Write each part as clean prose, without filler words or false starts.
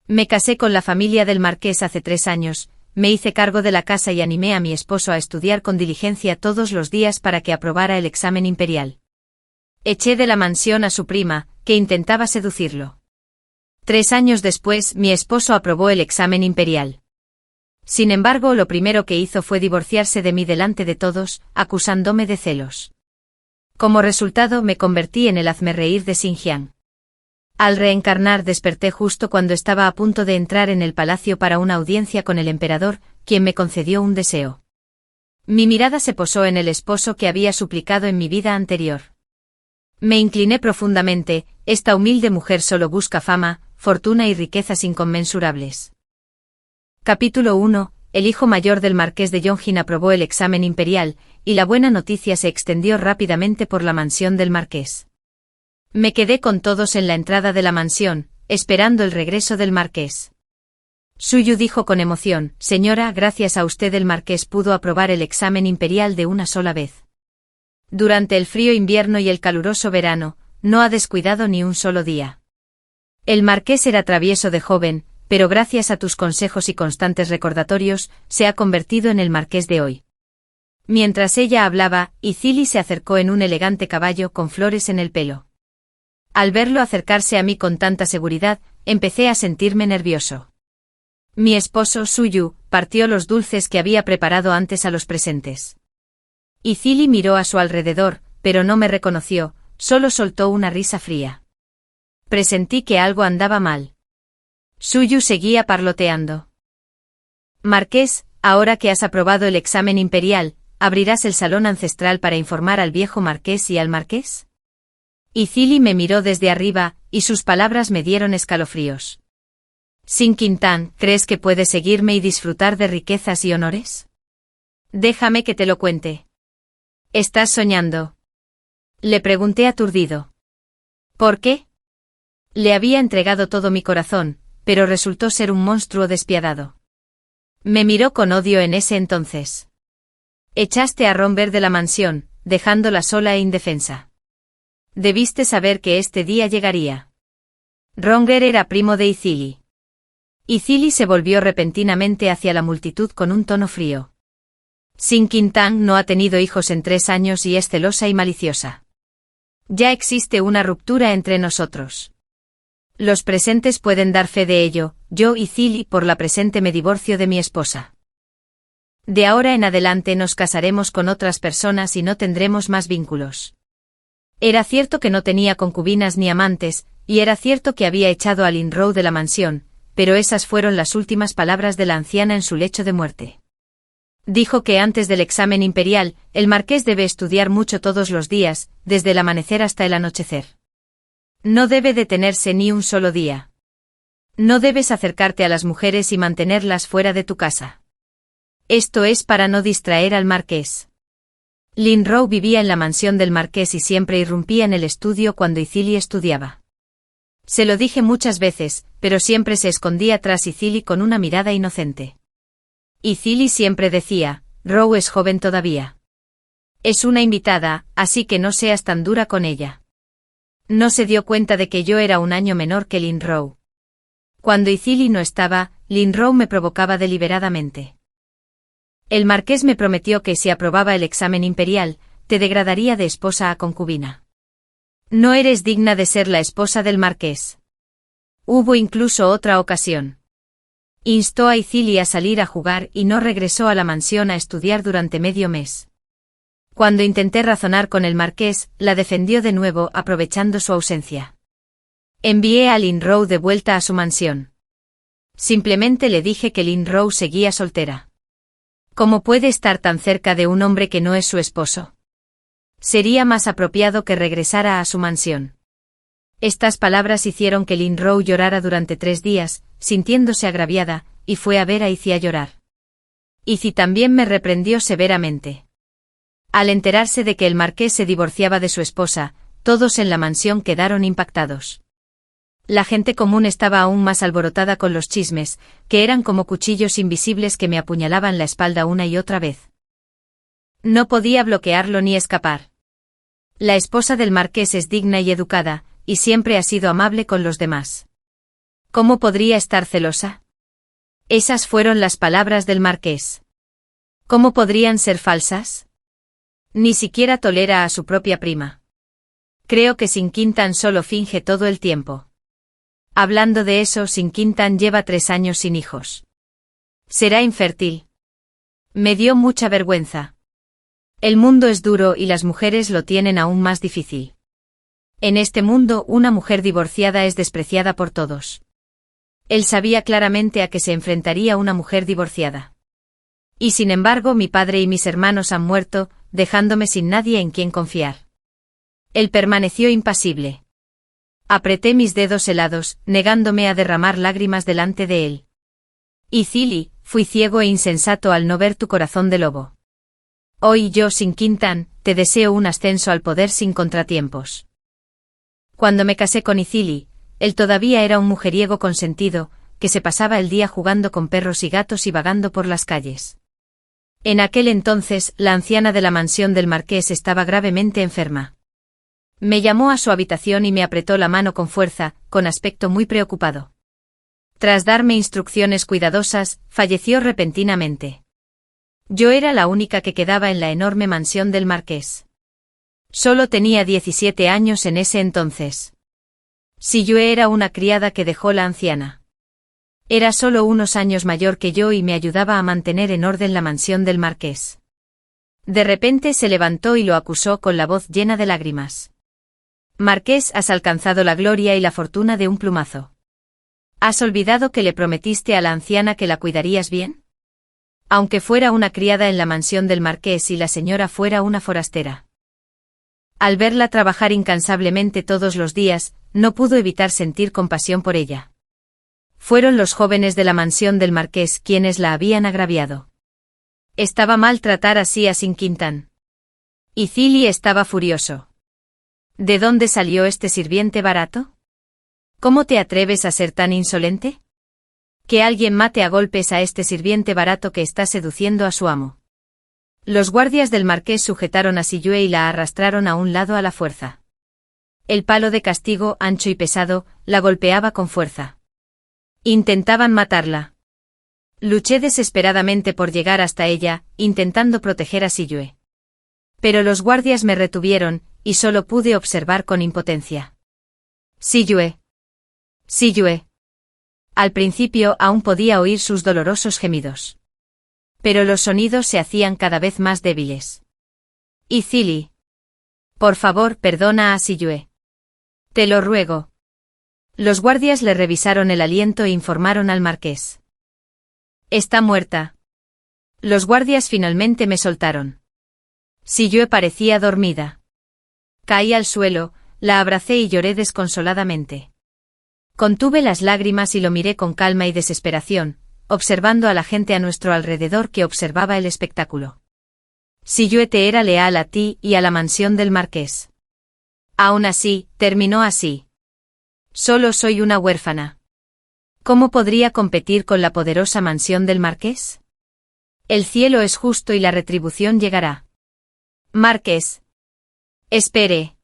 Me casé con la familia del marqués hace 3 años, me hice cargo de la casa y animé a mi esposo a estudiar con diligencia todos los días para que aprobara el examen imperial. Eché de la mansión a su prima, que intentaba seducirlo. 3 años después, mi esposo aprobó el examen imperial. Sin embargo, lo primero que hizo fue divorciarse de mí delante de todos, acusándome de celos. Como resultado, me convertí en el hazmerreír de Xinjiang. Al reencarnar desperté justo cuando estaba a punto de entrar en el palacio para una audiencia con el emperador, quien me concedió un deseo. Mi mirada se posó en el esposo que había suplicado en mi vida anterior. Me incliné profundamente, esta humilde mujer solo busca fama, fortuna y riquezas inconmensurables. Capítulo 1. El hijo mayor del marqués de Yongjin aprobó el examen imperial, y la buena noticia se extendió rápidamente por la mansión del marqués. Me quedé con todos en la entrada de la mansión, esperando el regreso del marqués. Suyu dijo con emoción: «Señora, gracias a usted el marqués pudo aprobar el examen imperial de una sola vez. Durante el frío invierno y el caluroso verano, no ha descuidado ni un solo día. El marqués era travieso de joven, pero gracias a tus consejos y constantes recordatorios, se ha convertido en el marqués de hoy». Mientras ella hablaba, Izili se acercó en un elegante caballo con flores en el pelo. Al verlo acercarse a mí con tanta seguridad, empecé a sentirme nervioso. Mi esposo, Suyu, partió los dulces que había preparado antes a los presentes. Izili miró a su alrededor, pero no me reconoció, solo soltó una risa fría. Presentí que algo andaba mal. Suyu seguía parloteando. «Marqués, ahora que has aprobado el examen imperial, ¿abrirás el salón ancestral para informar al viejo marqués y al marqués?». Izili me miró desde arriba, y sus palabras me dieron escalofríos. «Sin Quintán, ¿crees que puedes seguirme y disfrutar de riquezas y honores? Déjame que te lo cuente». «¿Estás soñando?», le pregunté aturdido. «¿Por qué?». Le había entregado todo mi corazón, pero resultó ser un monstruo despiadado. Me miró con odio en ese entonces. «Echaste a Romber de la mansión, dejándola sola e indefensa. Debiste saber que este día llegaría». Romber era primo de Izili. Izili se volvió repentinamente hacia la multitud con un tono frío. «Sin Quintán no ha tenido hijos en 3 años y es celosa y maliciosa. Ya existe una ruptura entre nosotros. Los presentes pueden dar fe de ello, yo, Izili, por la presente me divorcio de mi esposa. De ahora en adelante nos casaremos con otras personas y no tendremos más vínculos». Era cierto que no tenía concubinas ni amantes, y era cierto que había echado a Lin Rou de la mansión, pero esas fueron las últimas palabras de la anciana en su lecho de muerte. Dijo que antes del examen imperial, el marqués debe estudiar mucho todos los días, desde el amanecer hasta el anochecer. No debe detenerse ni un solo día. No debes acercarte a las mujeres y mantenerlas fuera de tu casa. Esto es para no distraer al marqués. Lin Rou vivía en la mansión del marqués y siempre irrumpía en el estudio cuando Izili estudiaba. Se lo dije muchas veces, pero siempre se escondía tras Izili con una mirada inocente. Izili siempre decía: «Rou es joven todavía. Es una invitada, así que no seas tan dura con ella». No se dio cuenta de que yo era un año menor que Lin Rou. Cuando Izili no estaba, Lin Rou me provocaba deliberadamente. El marqués me prometió que si aprobaba el examen imperial, te degradaría de esposa a concubina. No eres digna de ser la esposa del marqués. Hubo incluso otra ocasión. Instó a Izili a salir a jugar y no regresó a la mansión a estudiar durante medio mes. Cuando intenté razonar con el marqués, la defendió de nuevo aprovechando su ausencia. Envié a Lin Rou de vuelta a su mansión. Simplemente le dije que Lin Rou seguía soltera. ¿Cómo puede estar tan cerca de un hombre que no es su esposo? Sería más apropiado que regresara a su mansión. Estas palabras hicieron que Lin Rou llorara durante 3 días, sintiéndose agraviada, y fue a ver a Izzy a llorar. Izzy también me reprendió severamente. Al enterarse de que el marqués se divorciaba de su esposa, todos en la mansión quedaron impactados. La gente común estaba aún más alborotada con los chismes, que eran como cuchillos invisibles que me apuñalaban la espalda una y otra vez. No podía bloquearlo ni escapar. La esposa del marqués es digna y educada, y siempre ha sido amable con los demás. ¿Cómo podría estar celosa? Esas fueron las palabras del marqués. ¿Cómo podrían ser falsas? Ni siquiera tolera a su propia prima. Creo que Sin Quintan solo finge todo el tiempo. Hablando de eso, Sin Quintan lleva 3 años sin hijos. Será infértil. Me dio mucha vergüenza. El mundo es duro y las mujeres lo tienen aún más difícil. En este mundo, una mujer divorciada es despreciada por todos. Él sabía claramente a qué se enfrentaría una mujer divorciada. Y sin embargo, mi padre y mis hermanos han muerto, dejándome sin nadie en quien confiar. Él permaneció impasible. Apreté mis dedos helados, negándome a derramar lágrimas delante de él. Y Cili, fui ciego e insensato al no ver tu corazón de lobo. Hoy yo, Sin Quintan, te deseo un ascenso al poder sin contratiempos. Cuando me casé con Icili, él todavía era un mujeriego consentido, que se pasaba el día jugando con perros y gatos y vagando por las calles. En aquel entonces, la anciana de la mansión del marqués estaba gravemente enferma. Me llamó a su habitación y me apretó la mano con fuerza, con aspecto muy preocupado. Tras darme instrucciones cuidadosas, falleció repentinamente. Yo era la única que quedaba en la enorme mansión del marqués. Solo tenía 17 años en ese entonces. Siyue era una criada que dejó la anciana. Era solo unos años mayor que yo y me ayudaba a mantener en orden la mansión del marqués. De repente se levantó y lo acusó con la voz llena de lágrimas. Marqués, has alcanzado la gloria y la fortuna de un plumazo. ¿Has olvidado que le prometiste a la anciana que la cuidarías bien? Aunque fuera una criada en la mansión del marqués y la señora fuera una forastera. Al verla trabajar incansablemente todos los días, no pudo evitar sentir compasión por ella. Fueron los jóvenes de la mansión del marqués quienes la habían agraviado. Estaba mal tratar así a Sin Quintan. Y Cili estaba furioso. ¿De dónde salió este sirviente barato? ¿Cómo te atreves a ser tan insolente? Que alguien mate a golpes a este sirviente barato que está seduciendo a su amo. Los guardias del marqués sujetaron a Siyue y la arrastraron a un lado a la fuerza. El palo de castigo, ancho y pesado, la golpeaba con fuerza. Intentaban matarla. Luché desesperadamente por llegar hasta ella, intentando proteger a Siyue. Pero los guardias me retuvieron, y solo pude observar con impotencia. Siyue. Siyue. Al principio aún podía oír sus dolorosos gemidos. Pero los sonidos se hacían cada vez más débiles. Y Cili. Por favor, perdona a Siyue. Te lo ruego. Los guardias le revisaron el aliento e informaron al marqués. Está muerta. Los guardias finalmente me soltaron. Siyue parecía dormida. Caí al suelo, la abracé y lloré desconsoladamente. Contuve las lágrimas y lo miré con calma y desesperación, observando a la gente a nuestro alrededor que observaba el espectáculo. Siyue te era leal a ti y a la mansión del marqués. Aún así, terminó así. Solo soy una huérfana. ¿Cómo podría competir con la poderosa mansión del marqués? El cielo es justo y la retribución llegará. Marqués. Espere.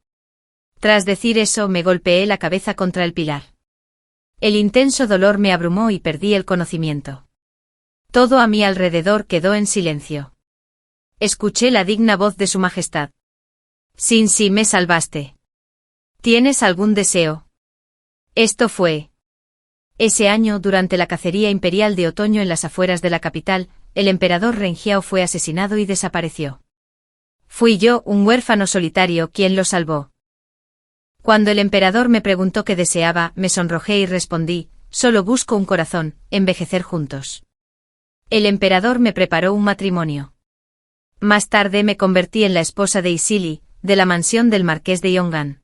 Tras decir eso me golpeé la cabeza contra el pilar. El intenso dolor me abrumó y perdí el conocimiento. Todo a mi alrededor quedó en silencio. Escuché la digna voz de su majestad. Sin sí me salvaste. ¿Tienes algún deseo? Esto fue. Ese año, durante la cacería imperial de otoño en las afueras de la capital, el emperador Renjiao fue asesinado y desapareció. Fui yo, un huérfano solitario, quien lo salvó. Cuando el emperador me preguntó qué deseaba, me sonrojé y respondí, solo busco un corazón, envejecer juntos. El emperador me preparó un matrimonio. Más tarde me convertí en la esposa de Icili, de la mansión del marqués de Yongan.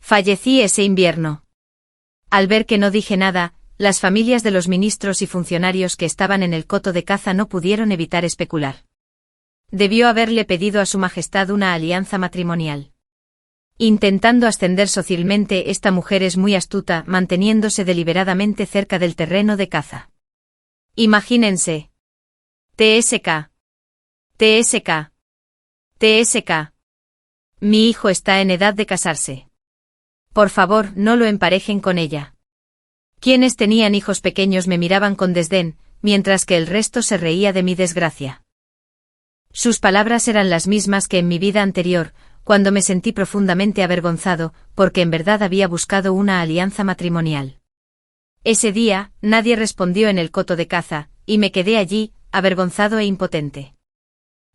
Fallecí ese invierno. Al ver que no dije nada, las familias de los ministros y funcionarios que estaban en el coto de caza no pudieron evitar especular. Debió haberle pedido a su majestad una alianza matrimonial. Intentando ascender socialmente, esta mujer es muy astuta, manteniéndose deliberadamente cerca del terreno de caza. Imagínense. TSK. TSK. TSK. Mi hijo está en edad de casarse. Por favor, no lo emparejen con ella. Quienes tenían hijos pequeños me miraban con desdén, mientras que el resto se reía de mi desgracia. Sus palabras eran las mismas que en mi vida anterior, cuando me sentí profundamente avergonzado, porque en verdad había buscado una alianza matrimonial. Ese día, nadie respondió en el coto de caza, y me quedé allí, avergonzado e impotente.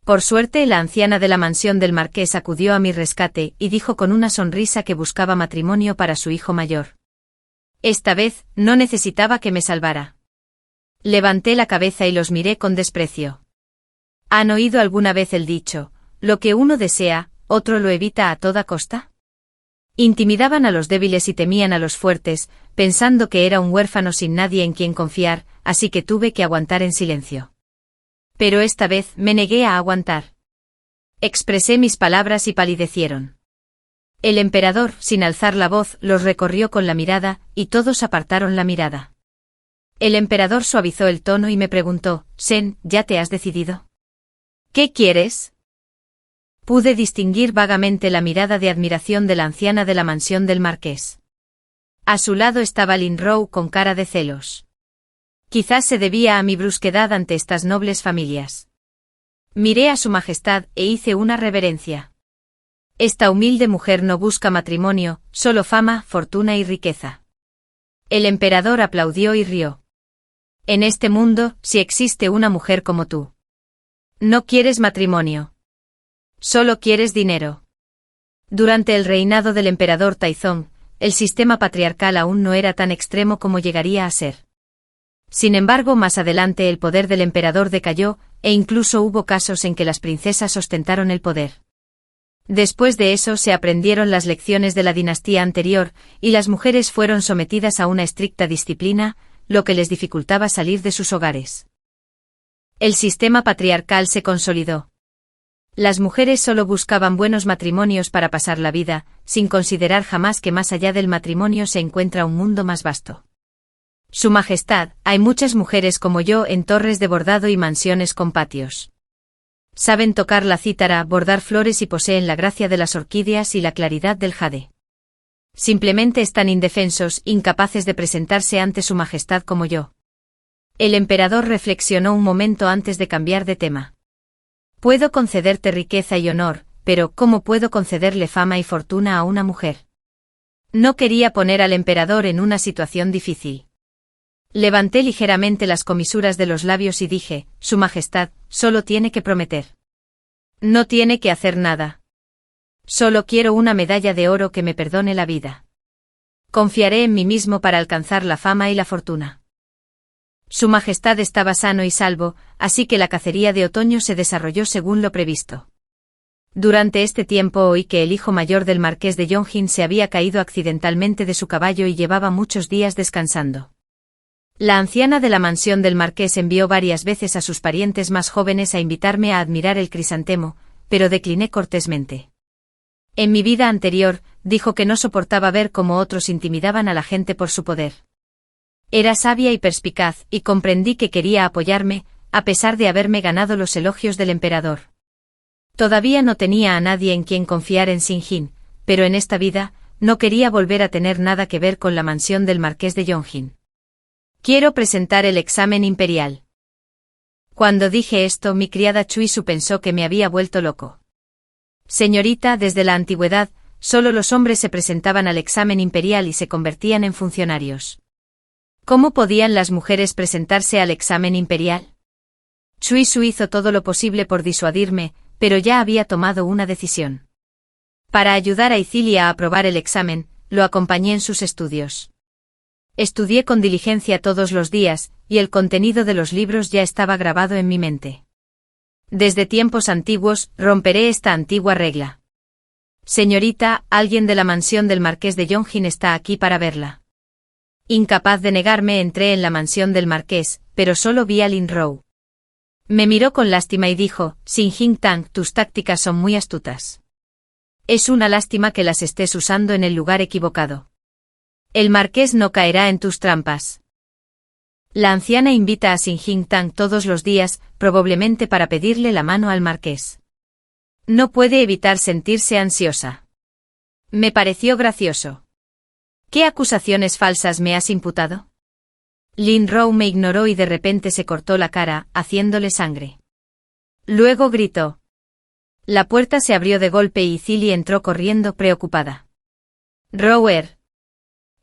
Por suerte, la anciana de la mansión del marqués acudió a mi rescate y dijo con una sonrisa que buscaba matrimonio para su hijo mayor. Esta vez, no necesitaba que me salvara. Levanté la cabeza y los miré con desprecio. ¿Han oído alguna vez el dicho, lo que uno desea, otro lo evita a toda costa? Intimidaban a los débiles y temían a los fuertes, pensando que era un huérfano sin nadie en quien confiar, así que tuve que aguantar en silencio. Pero esta vez me negué a aguantar. Expresé mis palabras y palidecieron. El emperador, sin alzar la voz, los recorrió con la mirada, y todos apartaron la mirada. El emperador suavizó el tono y me preguntó, Sen, ¿ya te has decidido? ¿Qué quieres? Pude distinguir vagamente la mirada de admiración de la anciana de la mansión del marqués. A su lado estaba Lin Rowe con cara de celos. Quizás se debía a mi brusquedad ante estas nobles familias. Miré a su majestad e hice una reverencia. Esta humilde mujer no busca matrimonio, solo fama, fortuna y riqueza. El emperador aplaudió y rió. En este mundo, si existe una mujer como tú. No quieres matrimonio. Solo quieres dinero. Durante el reinado del emperador Taizong, el sistema patriarcal aún no era tan extremo como llegaría a ser. Sin embargo, más adelante el poder del emperador decayó, e incluso hubo casos en que las princesas ostentaron el poder. Después de eso se aprendieron las lecciones de la dinastía anterior, y las mujeres fueron sometidas a una estricta disciplina, lo que les dificultaba salir de sus hogares. El sistema patriarcal se consolidó. Las mujeres solo buscaban buenos matrimonios para pasar la vida, sin considerar jamás que más allá del matrimonio se encuentra un mundo más vasto. Su Majestad, hay muchas mujeres como yo en torres de bordado y mansiones con patios. Saben tocar la cítara, bordar flores y poseen la gracia de las orquídeas y la claridad del jade. Simplemente están indefensos, incapaces de presentarse ante Su Majestad como yo. El emperador reflexionó un momento antes de cambiar de tema. Puedo concederte riqueza y honor, pero ¿cómo puedo concederle fama y fortuna a una mujer? No quería poner al emperador en una situación difícil. Levanté ligeramente las comisuras de los labios y dije, Su Majestad, solo tiene que prometer. No tiene que hacer nada. Solo quiero una medalla de oro que me perdone la vida. Confiaré en mí mismo para alcanzar la fama y la fortuna. Su Majestad estaba sano y salvo, así que la cacería de otoño se desarrolló según lo previsto. Durante este tiempo oí que el hijo mayor del marqués de Yongjin se había caído accidentalmente de su caballo y llevaba muchos días descansando. La anciana de la mansión del marqués envió varias veces a sus parientes más jóvenes a invitarme a admirar el crisantemo, pero decliné cortésmente. En mi vida anterior, dijo que no soportaba ver cómo otros intimidaban a la gente por su poder. Era sabia y perspicaz, y comprendí que quería apoyarme, a pesar de haberme ganado los elogios del emperador. Todavía no tenía a nadie en quien confiar en Sinjin, pero en esta vida, no quería volver a tener nada que ver con la mansión del marqués de Yongjin. Quiero presentar el examen imperial. Cuando dije esto, mi criada Chuisu pensó que me había vuelto loco. Señorita, desde la antigüedad, solo los hombres se presentaban al examen imperial y se convertían en funcionarios. ¿Cómo podían las mujeres presentarse al examen imperial? Chuisu hizo todo lo posible por disuadirme, pero ya había tomado una decisión. Para ayudar a Icilia a aprobar el examen, lo acompañé en sus estudios. Estudié con diligencia todos los días, y el contenido de los libros ya estaba grabado en mi mente. Desde tiempos antiguos, romperé esta antigua regla. Señorita, alguien de la mansión del marqués de Yongjin está aquí para verla. Incapaz de negarme, entré en la mansión del marqués, pero solo vi a Lin Rowe. Me miró con lástima y dijo, Sinjin Tang, tus tácticas son muy astutas. Es una lástima que las estés usando en el lugar equivocado. El marqués no caerá en tus trampas. La anciana invita a Sinjin Tang todos los días, probablemente para pedirle la mano al marqués. No puede evitar sentirse ansiosa. Me pareció gracioso. ¿Qué acusaciones falsas me has imputado? Lin Rou me ignoró y de repente se cortó la cara, haciéndole sangre. Luego gritó. La puerta se abrió de golpe y Zili entró corriendo preocupada. Rower.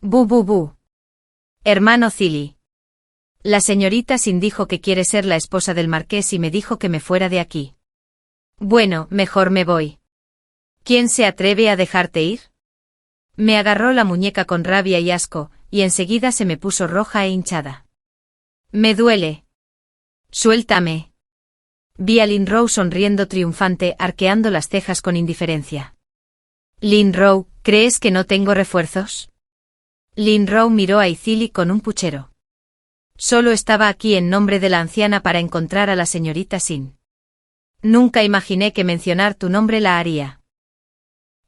Bu bu bu. Hermano Zili. La señorita Sin dijo que quiere ser la esposa del marqués y me dijo que me fuera de aquí. Bueno, mejor me voy. ¿Quién se atreve a dejarte ir? Me agarró la muñeca con rabia y asco, y enseguida se me puso roja e hinchada. Me duele. Suéltame. Vi a Lin Rou sonriendo triunfante, arqueando las cejas con indiferencia. Lin Rou, ¿crees que no tengo refuerzos? Lin Rou miró a Izili con un puchero. Solo estaba aquí en nombre de la anciana para encontrar a la señorita Sin. Nunca imaginé que mencionar tu nombre la haría.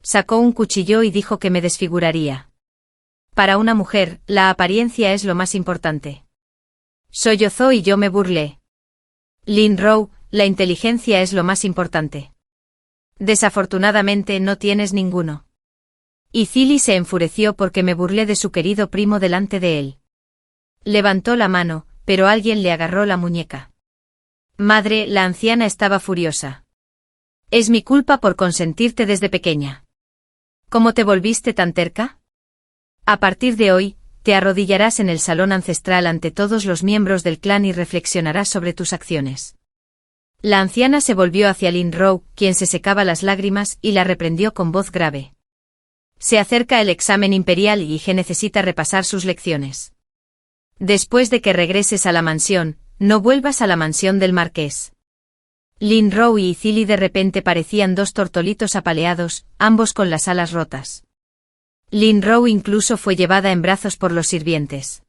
Sacó un cuchillo y dijo que me desfiguraría. Para una mujer, la apariencia es lo más importante. Sollozó y yo me burlé. Lin Rou, la inteligencia es lo más importante. Desafortunadamente no tienes ninguno. Y Zili se enfureció porque me burlé de su querido primo delante de él. Levantó la mano, pero alguien le agarró la muñeca. Madre, la anciana estaba furiosa. Es mi culpa por consentirte desde pequeña. ¿Cómo te volviste tan terca? A partir de hoy, te arrodillarás en el salón ancestral ante todos los miembros del clan y reflexionarás sobre tus acciones. La anciana se volvió hacia Lin Rou, quien se secaba las lágrimas, y la reprendió con voz grave. Se acerca el examen imperial y Ige necesita repasar sus lecciones. Después de que regreses a la mansión, no vuelvas a la mansión del marqués. Lin Rou y Izili de repente parecían dos tortolitos apaleados, ambos con las alas rotas. Lin Rou incluso fue llevada en brazos por los sirvientes.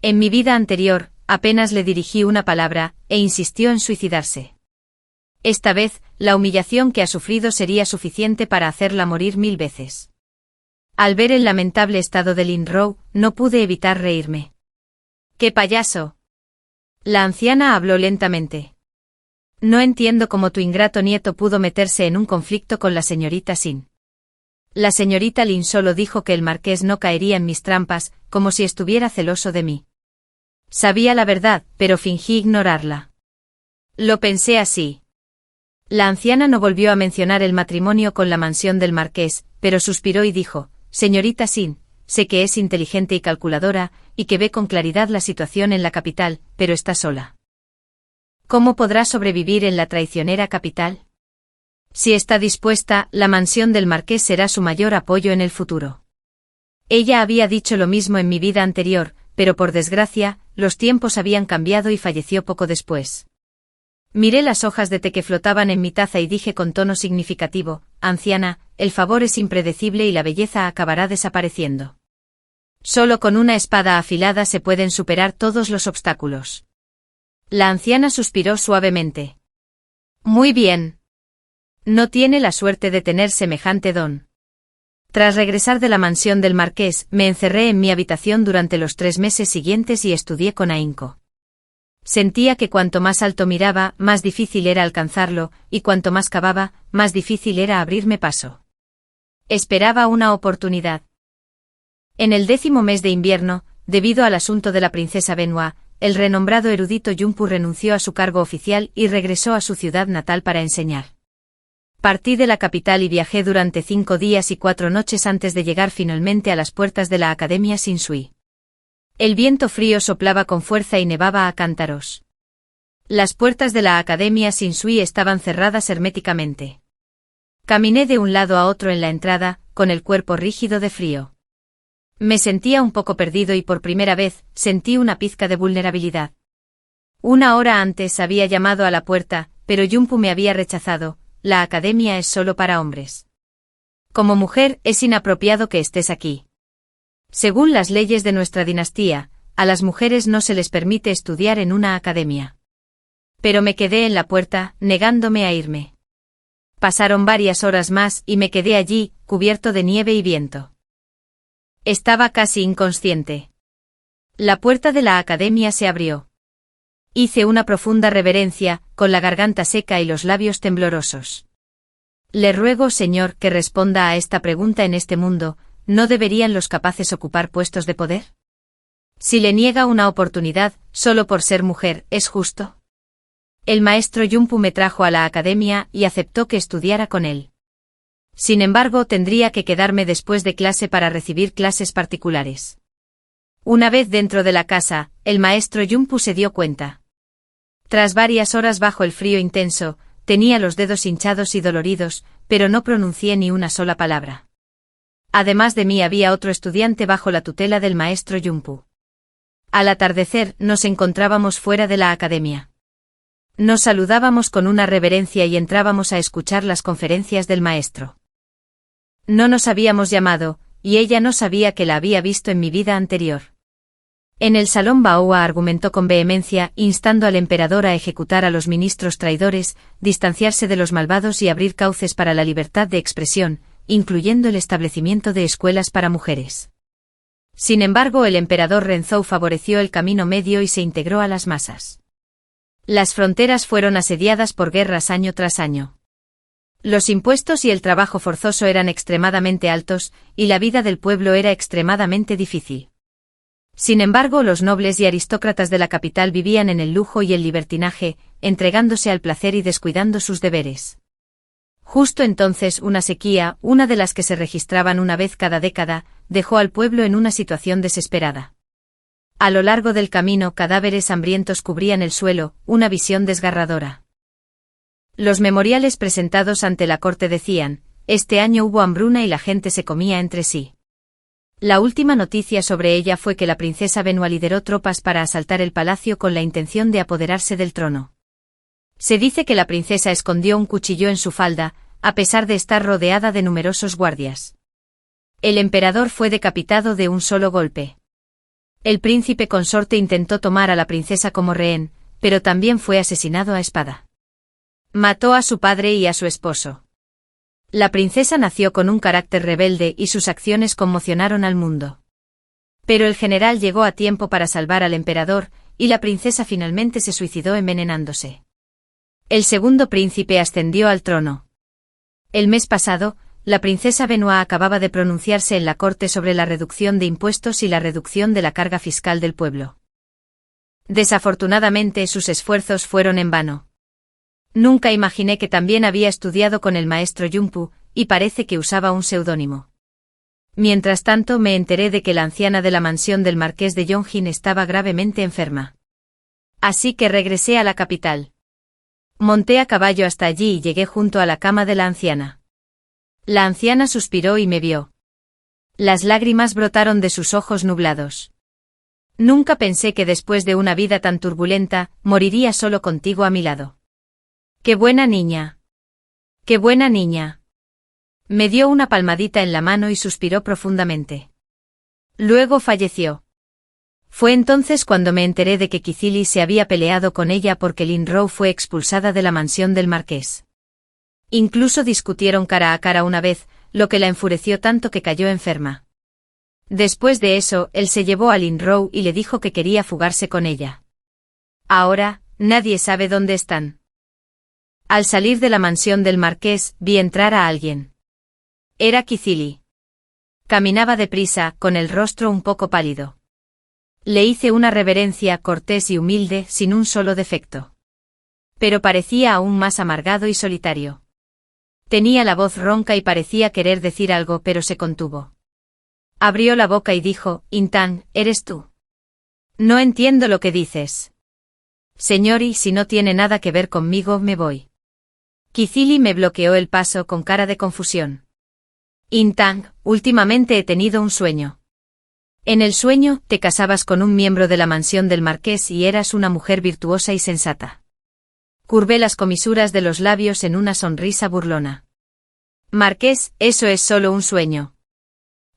En mi vida anterior, apenas le dirigí una palabra, e insistió en suicidarse. Esta vez, la humillación que ha sufrido sería suficiente para hacerla morir 1000 veces. Al ver el lamentable estado de Lin Rou, no pude evitar reírme. ¡Qué payaso! La anciana habló lentamente. No entiendo cómo tu ingrato nieto pudo meterse en un conflicto con la señorita Sin. La señorita Lin solo dijo que el marqués no caería en mis trampas, como si estuviera celoso de mí. Sabía la verdad, pero fingí ignorarla. Lo pensé así. La anciana no volvió a mencionar el matrimonio con la mansión del marqués, pero suspiró y dijo, señorita Sin, sé que es inteligente y calculadora, y que ve con claridad la situación en la capital, pero está sola. ¿Cómo podrá sobrevivir en la traicionera capital? Si está dispuesta, la mansión del marqués será su mayor apoyo en el futuro. Ella había dicho lo mismo en mi vida anterior, pero por desgracia, los tiempos habían cambiado y falleció poco después. Miré las hojas de té que flotaban en mi taza y dije con tono significativo, anciana, el favor es impredecible y la belleza acabará desapareciendo. Solo con una espada afilada se pueden superar todos los obstáculos. La anciana suspiró suavemente. Muy bien. No tiene la suerte de tener semejante don. Tras regresar de la mansión del marqués, me encerré en mi habitación durante los 3 meses siguientes y estudié con ahínco. Sentía que cuanto más alto miraba, más difícil era alcanzarlo, y cuanto más cavaba, más difícil era abrirme paso. Esperaba una oportunidad. En el 10º mes de invierno, debido al asunto de la princesa Benoit, el renombrado erudito Yunpu renunció a su cargo oficial y regresó a su ciudad natal para enseñar. Partí de la capital y viajé durante 5 días y 4 noches antes de llegar finalmente a las puertas de la Academia Shinsui. El viento frío soplaba con fuerza y nevaba a cántaros. Las puertas de la Academia Shinsui estaban cerradas herméticamente. Caminé de un lado a otro en la entrada, con el cuerpo rígido de frío. Me sentía un poco perdido y por primera vez, sentí una pizca de vulnerabilidad. 1 hora antes había llamado a la puerta, pero Yunpu me había rechazado, la academia es solo para hombres. Como mujer, es inapropiado que estés aquí. Según las leyes de nuestra dinastía, a las mujeres no se les permite estudiar en una academia. Pero me quedé en la puerta, negándome a irme. Pasaron varias horas más y me quedé allí, cubierto de nieve y viento. Estaba casi inconsciente. La puerta de la academia se abrió. Hice una profunda reverencia, con la garganta seca y los labios temblorosos. Le ruego, señor, que responda a esta pregunta en este mundo, ¿no deberían los capaces ocupar puestos de poder? Si le niega una oportunidad, solo por ser mujer, ¿es justo? El maestro Yumpu me trajo a la academia y aceptó que estudiara con él. Sin embargo, tendría que quedarme después de clase para recibir clases particulares. Una vez dentro de la casa, el maestro Yumpu se dio cuenta. Tras varias horas bajo el frío intenso, tenía los dedos hinchados y doloridos, pero no pronuncié ni una sola palabra. Además de mí había otro estudiante bajo la tutela del maestro Yumpu. Al atardecer, nos encontrábamos fuera de la academia. Nos saludábamos con una reverencia y entrábamos a escuchar las conferencias del maestro. No nos habíamos llamado, y ella no sabía que la había visto en mi vida anterior. En el salón Baoa argumentó con vehemencia, instando al emperador a ejecutar a los ministros traidores, distanciarse de los malvados y abrir cauces para la libertad de expresión, incluyendo el establecimiento de escuelas para mujeres. Sin embargo, el emperador Renzhou favoreció el camino medio y se integró a las masas. Las fronteras fueron asediadas por guerras año tras año. Los impuestos y el trabajo forzoso eran extremadamente altos, y la vida del pueblo era extremadamente difícil. Sin embargo, los nobles y aristócratas de la capital vivían en el lujo y el libertinaje, entregándose al placer y descuidando sus deberes. Justo entonces una sequía, una de las que se registraban una vez cada década, dejó al pueblo en una situación desesperada. A lo largo del camino cadáveres hambrientos cubrían el suelo, una visión desgarradora. Los memoriales presentados ante la corte decían, este año hubo hambruna y la gente se comía entre sí. La última noticia sobre ella fue que la princesa Benua lideró tropas para asaltar el palacio con la intención de apoderarse del trono. Se dice que la princesa escondió un cuchillo en su falda, a pesar de estar rodeada de numerosos guardias. El emperador fue decapitado de un solo golpe. El príncipe consorte intentó tomar a la princesa como rehén, pero también fue asesinado a espada. Mató a su padre y a su esposo. La princesa nació con un carácter rebelde y sus acciones conmocionaron al mundo. Pero el general llegó a tiempo para salvar al emperador, y la princesa finalmente se suicidó envenenándose. El segundo príncipe ascendió al trono. El mes pasado, la princesa Benua acababa de pronunciarse en la corte sobre la reducción de impuestos y la reducción de la carga fiscal del pueblo. Desafortunadamente sus esfuerzos fueron en vano. Nunca imaginé que también había estudiado con el maestro Yumpu, y parece que usaba un seudónimo. Mientras tanto me enteré de que la anciana de la mansión del marqués de Yongjin estaba gravemente enferma. Así que regresé a la capital. Monté a caballo hasta allí y llegué junto a la cama de la anciana. La anciana suspiró y me vio. Las lágrimas brotaron de sus ojos nublados. Nunca pensé que después de una vida tan turbulenta, moriría solo contigo a mi lado. ¡Qué buena niña! ¡Qué buena niña! Me dio una palmadita en la mano y suspiró profundamente. Luego falleció. Fue entonces cuando me enteré de que Qizili se había peleado con ella porque Lin Rou fue expulsada de la mansión del marqués. Incluso discutieron cara a cara una vez, lo que la enfureció tanto que cayó enferma. Después de eso, él se llevó a Lin Rou y le dijo que quería fugarse con ella. Ahora, nadie sabe dónde están. Al salir de la mansión del marqués, vi entrar a alguien. Era Qizili. Caminaba deprisa, con el rostro un poco pálido. Le hice una reverencia cortés y humilde, sin un solo defecto. Pero parecía aún más amargado y solitario. Tenía la voz ronca y parecía querer decir algo, pero se contuvo. Abrió la boca y dijo, Intang, ¿eres tú? No entiendo lo que dices. Señori, si no tiene nada que ver conmigo, me voy. Qizili me bloqueó el paso con cara de confusión. Intang, últimamente he tenido un sueño. En el sueño, te casabas con un miembro de la mansión del marqués y eras una mujer virtuosa y sensata. Curvé las comisuras de los labios en una sonrisa burlona. Marqués, eso es solo un sueño.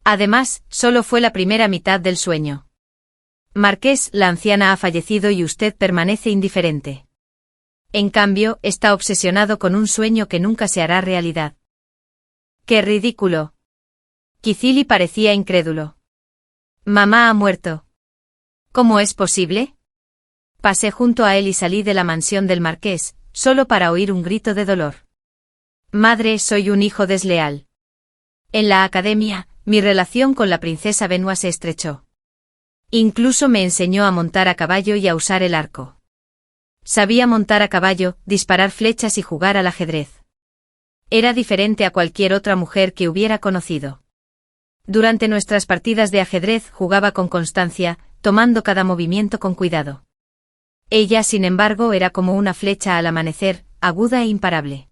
Además, solo fue la primera mitad del sueño. Marqués, la anciana ha fallecido y usted permanece indiferente. En cambio, está obsesionado con un sueño que nunca se hará realidad. ¡Qué ridículo! Qizili parecía incrédulo. Mamá ha muerto. ¿Cómo es posible? Pasé junto a él y salí de la mansión del marqués, solo para oír un grito de dolor. Madre, soy un hijo desleal. En la academia, mi relación con la princesa Benua se estrechó. Incluso me enseñó a montar a caballo y a usar el arco. Sabía montar a caballo, disparar flechas y jugar al ajedrez. Era diferente a cualquier otra mujer que hubiera conocido. Durante nuestras partidas de ajedrez jugaba con constancia, tomando cada movimiento con cuidado. Ella, sin embargo, era como una flecha al amanecer, aguda e imparable.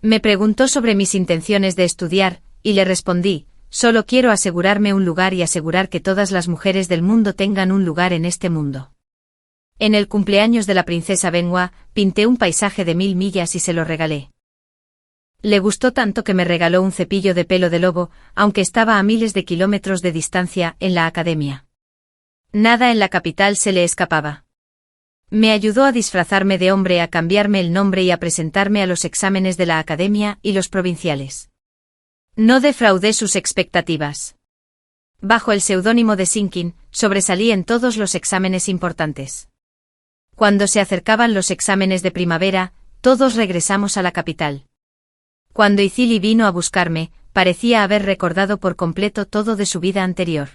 Me preguntó sobre mis intenciones de estudiar, y le respondí: solo quiero asegurarme un lugar y asegurar que todas las mujeres del mundo tengan un lugar en este mundo. En el cumpleaños de la princesa Benhua, pinté un paisaje de 1000 millas y se lo regalé. Le gustó tanto que me regaló un cepillo de pelo de lobo, aunque estaba a miles de kilómetros de distancia, en la academia. Nada en la capital se le escapaba. Me ayudó a disfrazarme de hombre, a cambiarme el nombre y a presentarme a los exámenes de la academia y los provinciales. No defraudé sus expectativas. Bajo el seudónimo de Sinkin, sobresalí en todos los exámenes importantes. Cuando se acercaban los exámenes de primavera, todos regresamos a la capital. Cuando Ithili vino a buscarme, parecía haber recordado por completo todo de su vida anterior.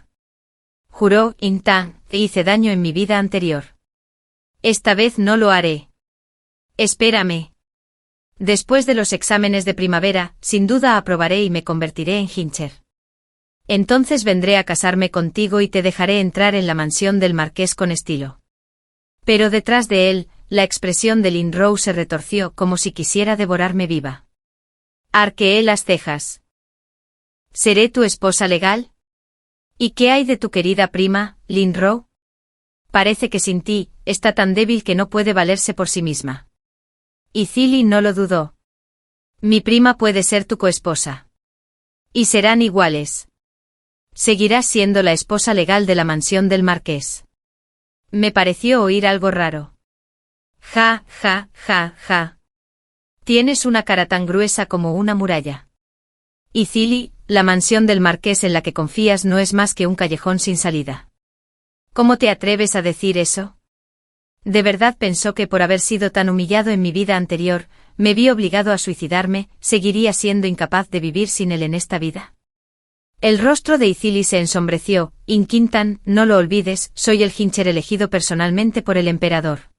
Juró: Inta, te hice daño en mi vida anterior. Esta vez no lo haré. Espérame. Después de los exámenes de primavera, sin duda aprobaré y me convertiré en Hincher. Entonces vendré a casarme contigo y te dejaré entrar en la mansión del marqués con estilo. Pero detrás de él, la expresión de Lin Rou se retorció como si quisiera devorarme viva. Arqueé las cejas. ¿Seré tu esposa legal? ¿Y qué hay de tu querida prima, Lin Rou? Parece que sin ti, está tan débil que no puede valerse por sí misma. Ithili no lo dudó. Mi prima puede ser tu coesposa. Y serán iguales. Seguirás siendo la esposa legal de la mansión del marqués. Me pareció oír algo raro. Ja, ja, ja, ja. Tienes una cara tan gruesa como una muralla. Ithili, la mansión del marqués en la que confías no es más que un callejón sin salida. ¿Cómo te atreves a decir eso? ¿De verdad pensó que por haber sido tan humillado en mi vida anterior, me vi obligado a suicidarme, seguiría siendo incapaz de vivir sin él en esta vida? El rostro de Ithili se ensombreció. Inquintan, no lo olvides, soy el Hincher elegido personalmente por el emperador.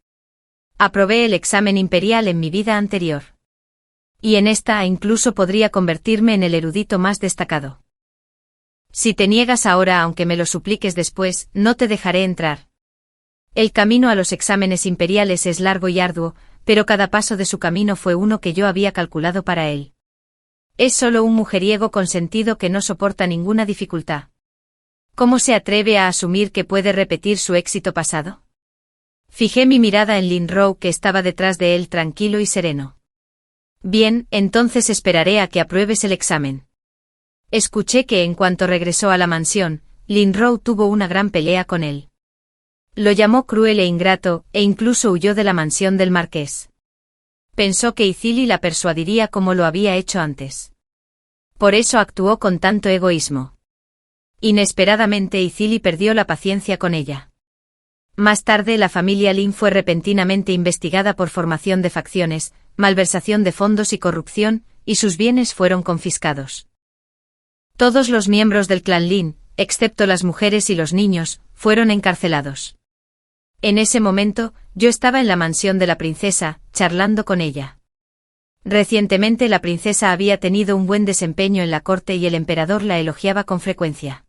Aprobé el examen imperial en mi vida anterior. Y en esta incluso podría convertirme en el erudito más destacado. Si te niegas ahora, aunque me lo supliques después, no te dejaré entrar. El camino a los exámenes imperiales es largo y arduo, pero cada paso de su camino fue uno que yo había calculado para él. Es solo un mujeriego consentido que no soporta ninguna dificultad. ¿Cómo se atreve a asumir que puede repetir su éxito pasado? Fijé mi mirada en Lin Rou, que estaba detrás de él tranquilo y sereno. Bien, entonces esperaré a que apruebes el examen. Escuché que en cuanto regresó a la mansión, Lin Rou tuvo una gran pelea con él. Lo llamó cruel e ingrato, e incluso huyó de la mansión del marqués. Pensó que Ithili la persuadiría como lo había hecho antes. Por eso actuó con tanto egoísmo. Inesperadamente Ithili perdió la paciencia con ella. Más tarde la familia Lin fue repentinamente investigada por formación de facciones, malversación de fondos y corrupción, y sus bienes fueron confiscados. Todos los miembros del clan Lin, excepto las mujeres y los niños, fueron encarcelados. En ese momento, yo estaba en la mansión de la princesa, charlando con ella. Recientemente la princesa había tenido un buen desempeño en la corte y el emperador la elogiaba con frecuencia.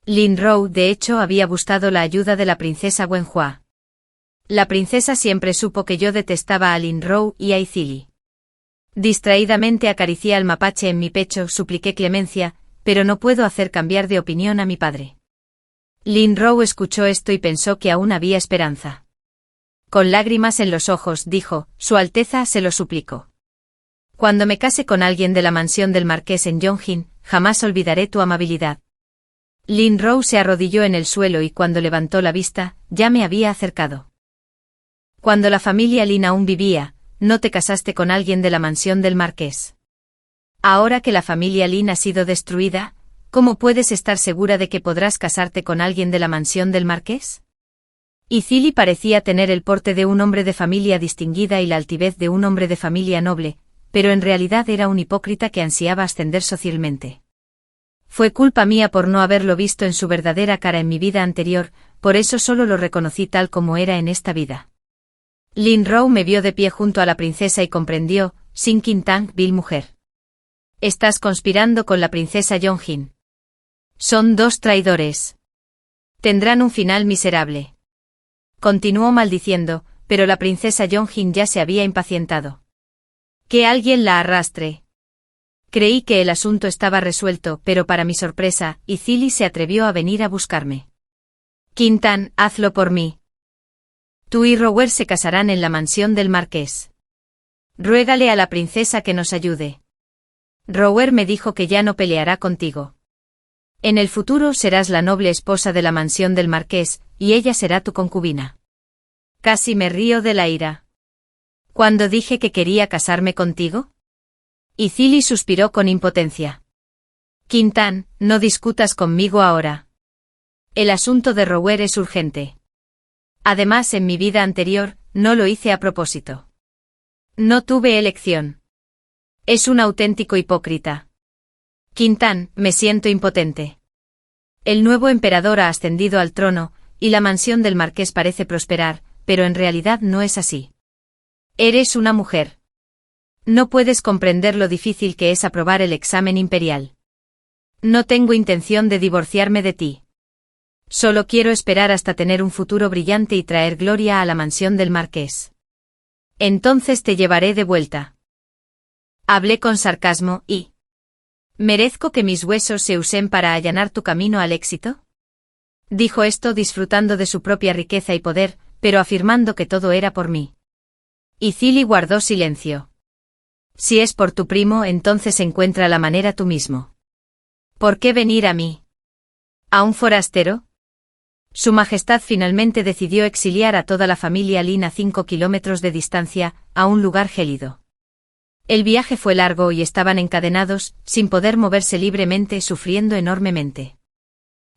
Lin Rou, de hecho, había buscado la ayuda de la princesa Wenhua. La princesa siempre supo que yo detestaba a Lin Rou y a Ithili. Distraídamente acaricié al mapache en mi pecho, supliqué clemencia, pero no puedo hacer cambiar de opinión a mi padre. Lin Rou escuchó esto y pensó que aún había esperanza. Con lágrimas en los ojos, dijo: Su Alteza, se lo suplico. Cuando me case con alguien de la mansión del marqués en Yongjin, jamás olvidaré tu amabilidad. Lin Rou se arrodilló en el suelo y cuando levantó la vista, ya me había acercado. Cuando la familia Lin aún vivía, no te casaste con alguien de la mansión del marqués. Ahora que la familia Lin ha sido destruida, ¿cómo puedes estar segura de que podrás casarte con alguien de la mansión del marqués? Ithili parecía tener el porte de un hombre de familia distinguida y la altivez de un hombre de familia noble, pero en realidad era un hipócrita que ansiaba ascender socialmente. Fue culpa mía por no haberlo visto en su verdadera cara en mi vida anterior, por eso solo lo reconocí tal como era en esta vida. Lin Rou me vio de pie junto a la princesa y comprendió, Sin Qintang, vil mujer. Estás conspirando con la princesa Yongjin. Son dos traidores. Tendrán un final miserable. Continuó maldiciendo, pero la princesa Yongjin ya se había impacientado. Que alguien la arrastre. Creí que el asunto estaba resuelto, pero para mi sorpresa, Izili se atrevió a venir a buscarme. Qintan, hazlo por mí. Tú y Rower se casarán en la mansión del marqués. Ruégale a la princesa que nos ayude. Rower me dijo que ya no peleará contigo. En el futuro serás la noble esposa de la mansión del marqués, y ella será tu concubina. Casi me río de la ira. ¿Cuándo dije que quería casarme contigo? Izili suspiró con impotencia. Qintan, no discutas conmigo ahora. El asunto de Rower es urgente. Además, en mi vida anterior, no lo hice a propósito. No tuve elección. Es un auténtico hipócrita. Qintan, me siento impotente. El nuevo emperador ha ascendido al trono, y la mansión del marqués parece prosperar, pero en realidad no es así. Eres una mujer. No puedes comprender lo difícil que es aprobar el examen imperial. No tengo intención de divorciarme de ti. Solo quiero esperar hasta tener un futuro brillante y traer gloria a la mansión del marqués. Entonces te llevaré de vuelta. Hablé con sarcasmo y... ¿Merezco que mis huesos se usen para allanar tu camino al éxito? Dijo esto disfrutando de su propia riqueza y poder, pero afirmando que todo era por mí. Izili guardó silencio. Si es por tu primo, entonces encuentra la manera tú mismo. ¿Por qué venir a mí? ¿A un forastero? Su Majestad finalmente decidió exiliar a toda la familia Lin a 5 kilómetros de distancia, a un lugar gélido. El viaje fue largo y estaban encadenados, sin poder moverse libremente, sufriendo enormemente.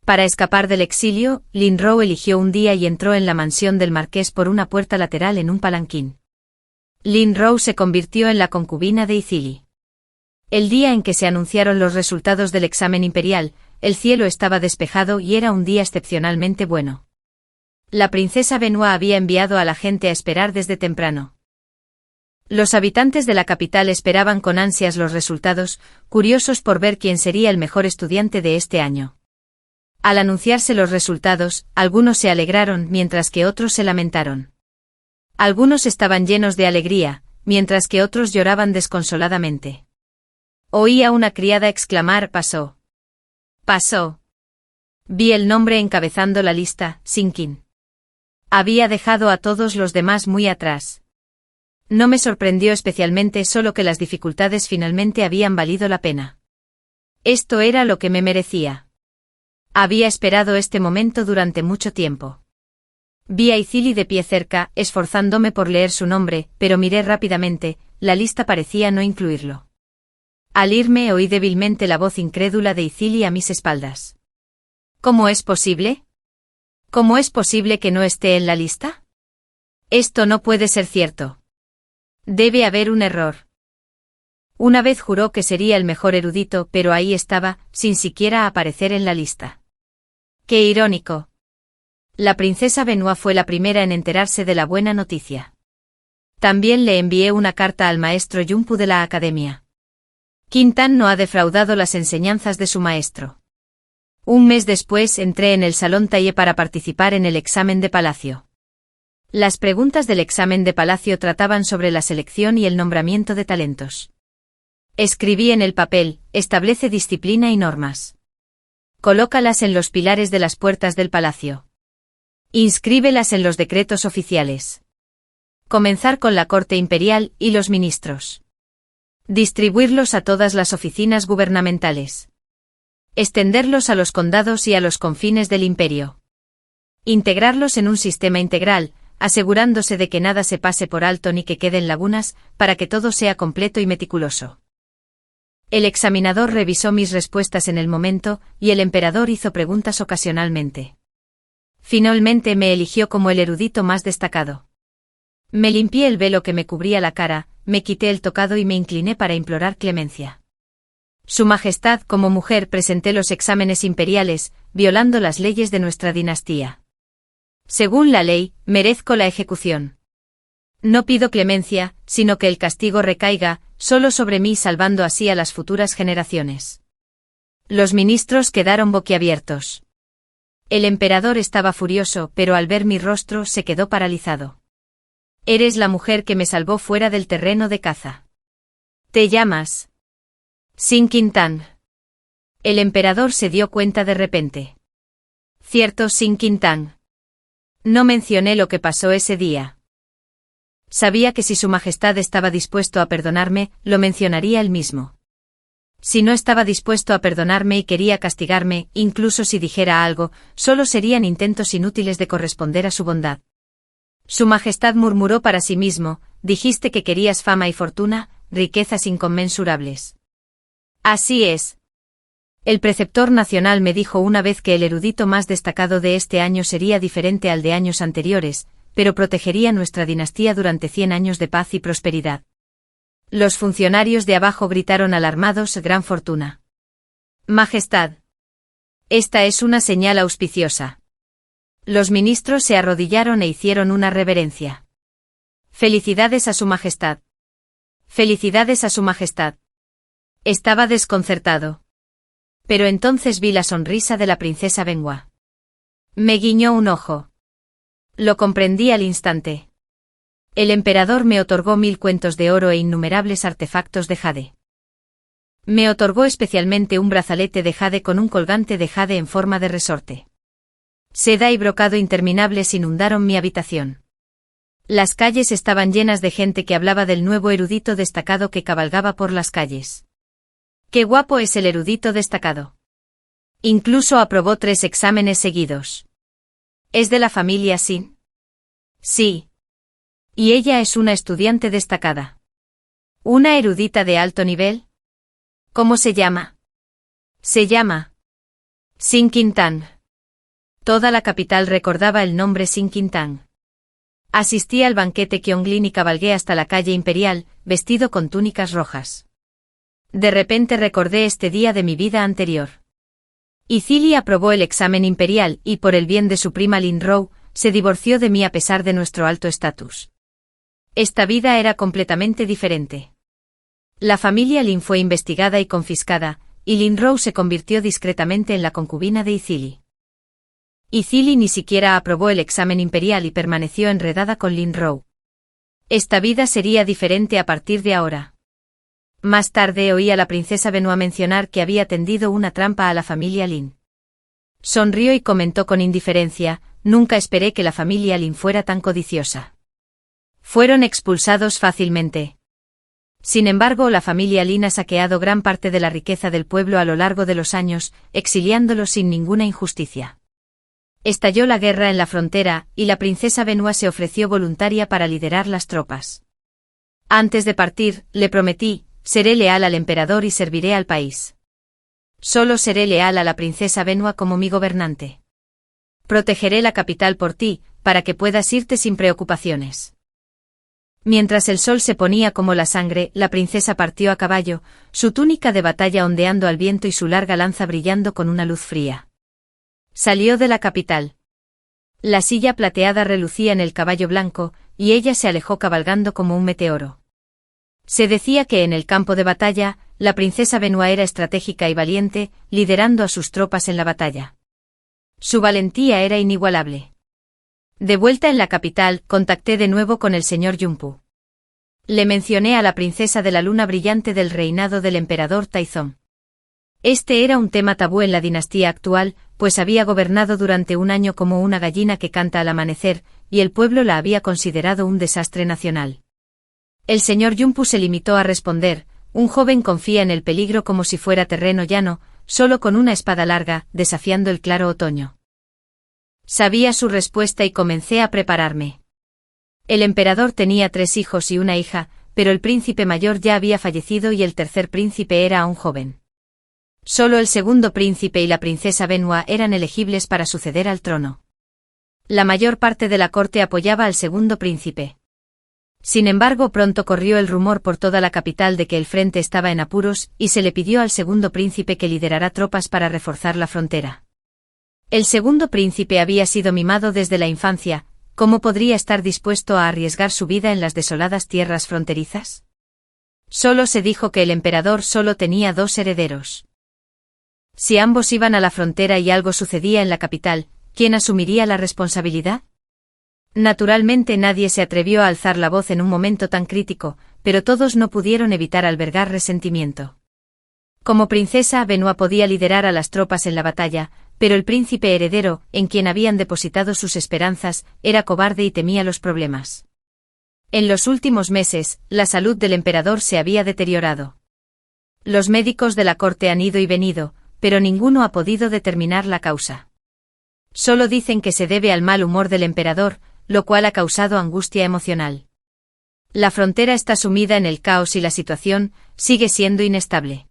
Para escapar del exilio, Lin Rou eligió un día y entró en la mansión del marqués por una puerta lateral en un palanquín. Lin Rou se convirtió en la concubina de Izili. El día en que se anunciaron los resultados del examen imperial, el cielo estaba despejado y era un día excepcionalmente bueno. La princesa Benoit había enviado a la gente a esperar desde temprano. Los habitantes de la capital esperaban con ansias los resultados, curiosos por ver quién sería el mejor estudiante de este año. Al anunciarse los resultados, algunos se alegraron mientras que otros se lamentaron. Algunos estaban llenos de alegría, mientras que otros lloraban desconsoladamente. Oí a una criada exclamar: «¡Pasó! ¡Pasó!». Vi el nombre encabezando la lista, Sinkin. Había dejado a todos los demás muy atrás. No me sorprendió especialmente, solo que las dificultades finalmente habían valido la pena. Esto era lo que me merecía. Había esperado este momento durante mucho tiempo. Vi a Izili de pie cerca, esforzándome por leer su nombre, pero miré rápidamente, la lista parecía no incluirlo. Al irme oí débilmente la voz incrédula de Izili a mis espaldas. ¿Cómo es posible? ¿Cómo es posible que no esté en la lista? Esto no puede ser cierto. Debe haber un error. Una vez juró que sería el mejor erudito, pero ahí estaba, sin siquiera aparecer en la lista. ¡Qué irónico! La princesa Benoit fue la primera en enterarse de la buena noticia. También le envié una carta al maestro Yunpu de la academia. Qintan no ha defraudado las enseñanzas de su maestro. Un mes después entré en el salón Talle para participar en el examen de palacio. Las preguntas del examen de palacio trataban sobre la selección y el nombramiento de talentos. Escribí en el papel: establece disciplina y normas. Colócalas en los pilares de las puertas del palacio. Inscríbelas en los decretos oficiales. Comenzar con la corte imperial y los ministros. Distribuirlos a todas las oficinas gubernamentales. Extenderlos a los condados y a los confines del imperio. Integrarlos en un sistema integral, asegurándose de que nada se pase por alto ni que queden lagunas, para que todo sea completo y meticuloso. El examinador revisó mis respuestas en el momento, y el emperador hizo preguntas ocasionalmente. Finalmente me eligió como el erudito más destacado. Me limpié el velo que me cubría la cara, me quité el tocado y me incliné para implorar clemencia. Su Majestad, como mujer presenté los exámenes imperiales, violando las leyes de nuestra dinastía. Según la ley, merezco la ejecución. No pido clemencia, sino que el castigo recaiga solo sobre mí, salvando así a las futuras generaciones. Los ministros quedaron boquiabiertos. El emperador estaba furioso, pero al ver mi rostro se quedó paralizado. Eres la mujer que me salvó fuera del terreno de caza. ¿Te llamas? Sin Quintán. El emperador se dio cuenta de repente. Cierto, Sin Quintán. No mencioné lo que pasó ese día. Sabía que si Su Majestad estaba dispuesto a perdonarme, lo mencionaría él mismo. Si no estaba dispuesto a perdonarme y quería castigarme, incluso si dijera algo, solo serían intentos inútiles de corresponder a su bondad. Su Majestad murmuró para sí mismo, dijiste que querías fama y fortuna, riquezas inconmensurables. Así es. El preceptor nacional me dijo una vez que el erudito más destacado de este año sería diferente al de años anteriores, pero protegería nuestra dinastía durante 100 años de paz y prosperidad. Los funcionarios de abajo gritaron alarmados: gran fortuna. Majestad. Esta es una señal auspiciosa. Los ministros se arrodillaron e hicieron una reverencia. Felicidades a Su Majestad. Felicidades a Su Majestad. Estaba desconcertado. Pero entonces vi la sonrisa de la princesa Benhua. Me guiñó un ojo. Lo comprendí al instante. El emperador me otorgó 1000 cuentos de oro e innumerables artefactos de jade. Me otorgó especialmente un brazalete de jade con un colgante de jade en forma de resorte. Seda y brocado interminables inundaron mi habitación. Las calles estaban llenas de gente que hablaba del nuevo erudito destacado que cabalgaba por las calles. ¡Qué guapo es el erudito destacado! Incluso aprobó 3 exámenes seguidos. ¿Es de la familia Sin? Sí. Y ella es una estudiante destacada. ¿Una erudita de alto nivel? ¿Cómo se llama? Se llama Sin Quintán. Toda la capital recordaba el nombre Sin Quintán. Asistí al banquete Kyonglin y cabalgué hasta la calle Imperial, vestido con túnicas rojas. De repente recordé este día de mi vida anterior. Ithili aprobó el examen imperial y, por el bien de su prima Lin Rou, se divorció de mí a pesar de nuestro alto estatus. Esta vida era completamente diferente. La familia Lin fue investigada y confiscada, y Lin Rou se convirtió discretamente en la concubina de Ithili. Ithili ni siquiera aprobó el examen imperial y permaneció enredada con Lin Rou. Esta vida sería diferente a partir de ahora. Más tarde oí a la princesa Benhua mencionar que había tendido una trampa a la familia Lin. Sonrió y comentó con indiferencia: nunca esperé que la familia Lin fuera tan codiciosa. Fueron expulsados fácilmente. Sin embargo, la familia Lin ha saqueado gran parte de la riqueza del pueblo a lo largo de los años, exiliándolos sin ninguna injusticia. Estalló la guerra en la frontera, y la princesa Benhua se ofreció voluntaria para liderar las tropas. Antes de partir, le prometí: seré leal al emperador y serviré al país. Solo seré leal a la princesa Benhua como mi gobernante. Protegeré la capital por ti, para que puedas irte sin preocupaciones. Mientras el sol se ponía como la sangre, la princesa partió a caballo, su túnica de batalla ondeando al viento y su larga lanza brillando con una luz fría. Salió de la capital. La silla plateada relucía en el caballo blanco, y ella se alejó cabalgando como un meteoro. Se decía que en el campo de batalla, la princesa Benhua era estratégica y valiente, liderando a sus tropas en la batalla. Su valentía era inigualable. De vuelta en la capital, contacté de nuevo con el señor Yunpu. Le mencioné a la princesa de la luna brillante del reinado del emperador Taizong. Este era un tema tabú en la dinastía actual, pues había gobernado durante un año como una gallina que canta al amanecer, y el pueblo la había considerado un desastre nacional. El señor Yunpu se limitó a responder: un joven confía en el peligro como si fuera terreno llano, solo con una espada larga, desafiando el claro otoño. Sabía su respuesta y comencé a prepararme. El emperador tenía 3 hijos y una hija, pero el príncipe mayor ya había fallecido y el tercer príncipe era aún joven. Solo el segundo príncipe y la princesa Benhua eran elegibles para suceder al trono. La mayor parte de la corte apoyaba al segundo príncipe. Sin embargo, pronto corrió el rumor por toda la capital de que el frente estaba en apuros y se le pidió al segundo príncipe que liderara tropas para reforzar la frontera. El segundo príncipe había sido mimado desde la infancia, ¿cómo podría estar dispuesto a arriesgar su vida en las desoladas tierras fronterizas? Solo se dijo que el emperador solo tenía 2 herederos. Si ambos iban a la frontera y algo sucedía en la capital, ¿quién asumiría la responsabilidad? Naturalmente nadie se atrevió a alzar la voz en un momento tan crítico, pero todos no pudieron evitar albergar resentimiento. Como princesa, Benoît podía liderar a las tropas en la batalla, pero el príncipe heredero, en quien habían depositado sus esperanzas, era cobarde y temía los problemas. En los últimos meses, la salud del emperador se había deteriorado. Los médicos de la corte han ido y venido, pero ninguno ha podido determinar la causa. Solo dicen que se debe al mal humor del emperador, lo cual ha causado angustia emocional. La frontera está sumida en el caos y la situación sigue siendo inestable.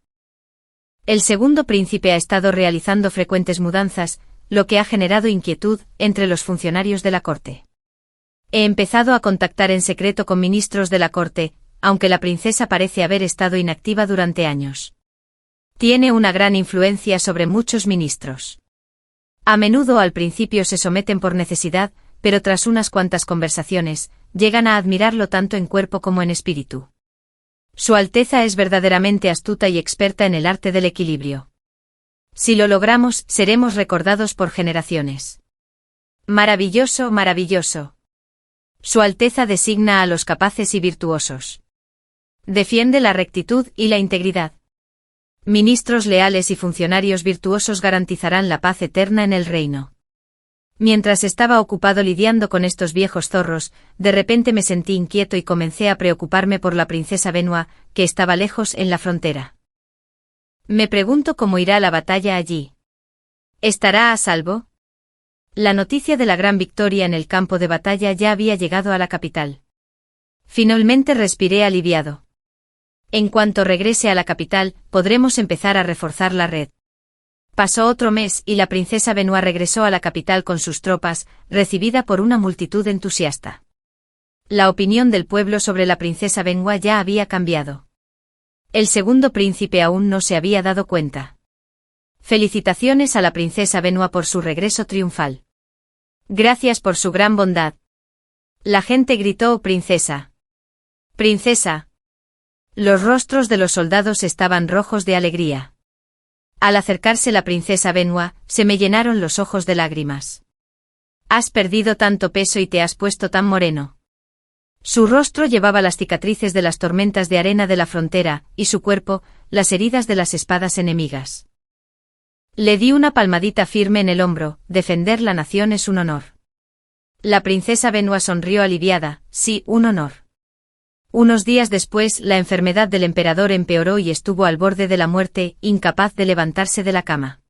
El segundo príncipe ha estado realizando frecuentes mudanzas, lo que ha generado inquietud entre los funcionarios de la corte. He empezado a contactar en secreto con ministros de la corte, aunque la princesa parece haber estado inactiva durante años. Tiene una gran influencia sobre muchos ministros. A menudo al principio se someten por necesidad, pero tras unas cuantas conversaciones, llegan a admirarlo tanto en cuerpo como en espíritu. Su Alteza es verdaderamente astuta y experta en el arte del equilibrio. Si lo logramos, seremos recordados por generaciones. Maravilloso, maravilloso. Su Alteza designa a los capaces y virtuosos. Defiende la rectitud y la integridad. Ministros leales y funcionarios virtuosos garantizarán la paz eterna en el reino. Mientras estaba ocupado lidiando con estos viejos zorros, de repente me sentí inquieto y comencé a preocuparme por la princesa Benoît, que estaba lejos en la frontera. Me pregunto cómo irá la batalla allí. ¿Estará a salvo? La noticia de la gran victoria en el campo de batalla ya había llegado a la capital. Finalmente respiré aliviado. En cuanto regrese a la capital, podremos empezar a reforzar la red. Pasó otro mes y la princesa Benoît regresó a la capital con sus tropas, recibida por una multitud entusiasta. La opinión del pueblo sobre la princesa Benoît ya había cambiado. El segundo príncipe aún no se había dado cuenta. Felicitaciones a la princesa Benoît por su regreso triunfal. Gracias por su gran bondad. La gente gritó: «Princesa. Princesa». Los rostros de los soldados estaban rojos de alegría. Al acercarse la princesa Benoît, se me llenaron los ojos de lágrimas. «Has perdido tanto peso y te has puesto tan moreno». Su rostro llevaba las cicatrices de las tormentas de arena de la frontera, y su cuerpo, las heridas de las espadas enemigas. Le di una palmadita firme en el hombro: «Defender la nación es un honor». La princesa Benoît sonrió aliviada: «Sí, un honor». Unos días después, la enfermedad del emperador empeoró y estuvo al borde de la muerte, incapaz de levantarse de la cama.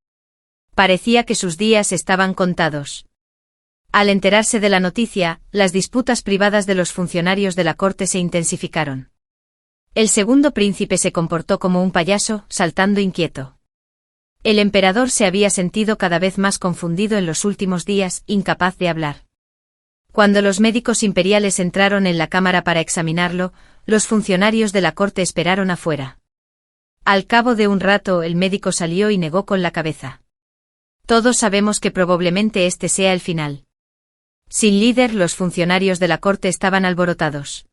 Parecía que sus días estaban contados. Al enterarse de la noticia, las disputas privadas de los funcionarios de la corte se intensificaron. El segundo príncipe se comportó como un payaso, saltando inquieto. El emperador se había sentido cada vez más confundido en los últimos días, incapaz de hablar. Cuando los médicos imperiales entraron en la cámara para examinarlo, los funcionarios de la corte esperaron afuera. Al cabo de un rato el médico salió y negó con la cabeza. Todos sabemos que probablemente este sea el final. Sin líder, los funcionarios de la corte estaban alborotados.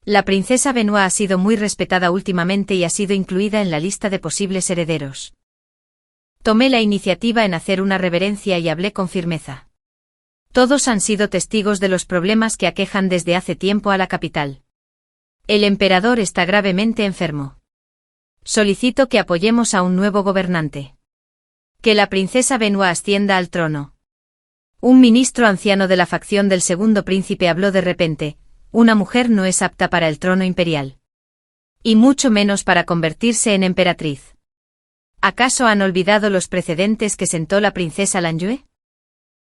La princesa Benoît ha sido muy respetada últimamente y ha sido incluida en la lista de posibles herederos. Tomé la iniciativa en hacer una reverencia y hablé con firmeza. Todos han sido testigos de los problemas que aquejan desde hace tiempo a la capital. El emperador está gravemente enfermo. Solicito que apoyemos a un nuevo gobernante. Que la princesa Benoît ascienda al trono. Un ministro anciano de la facción del segundo príncipe habló de repente: «Una mujer no es apta para el trono imperial. Y mucho menos para convertirse en emperatriz. ¿Acaso han olvidado los precedentes que sentó la princesa Lanjue?»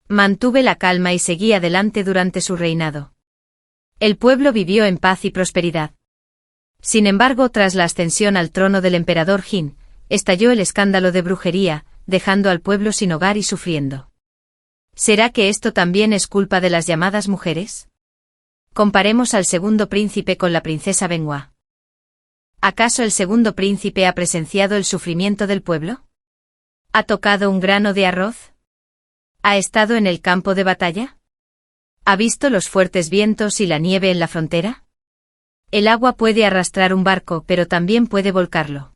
Mantuve la calma y seguí adelante durante su reinado. El pueblo vivió en paz y prosperidad. Sin embargo, tras la ascensión al trono del emperador Jin, estalló el escándalo de brujería, dejando al pueblo sin hogar y sufriendo. ¿Será que esto también es culpa de las llamadas mujeres? Comparemos al segundo príncipe con la princesa Benoit. ¿Acaso el segundo príncipe ha presenciado el sufrimiento del pueblo? ¿Ha tocado un grano de arroz? ¿Ha estado en el campo de batalla? ¿Ha visto los fuertes vientos y la nieve en la frontera? El agua puede arrastrar un barco, pero también puede volcarlo.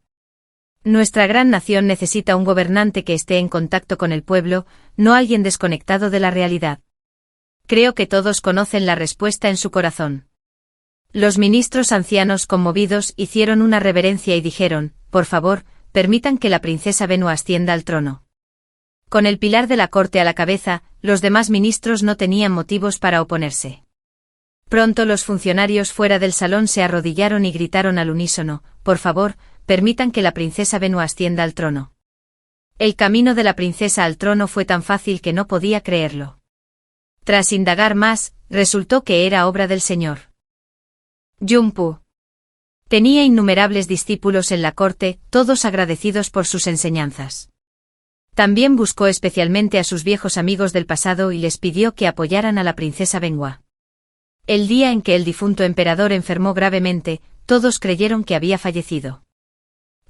Nuestra gran nación necesita un gobernante que esté en contacto con el pueblo, no alguien desconectado de la realidad. Creo que todos conocen la respuesta en su corazón. Los ministros ancianos conmovidos hicieron una reverencia y dijeron, por favor, permitan que la princesa Benoit ascienda al trono. Con el pilar de la corte a la cabeza, los demás ministros no tenían motivos para oponerse. Pronto los funcionarios fuera del salón se arrodillaron y gritaron al unísono, por favor, permitan que la princesa Benoit ascienda al trono. El camino de la princesa al trono fue tan fácil que no podía creerlo. Tras indagar más, resultó que era obra del Señor. Yunpu. Tenía innumerables discípulos en la corte, todos agradecidos por sus enseñanzas. También buscó especialmente a sus viejos amigos del pasado y les pidió que apoyaran a la princesa Benoit. El día en que el difunto emperador enfermó gravemente, todos creyeron que había fallecido.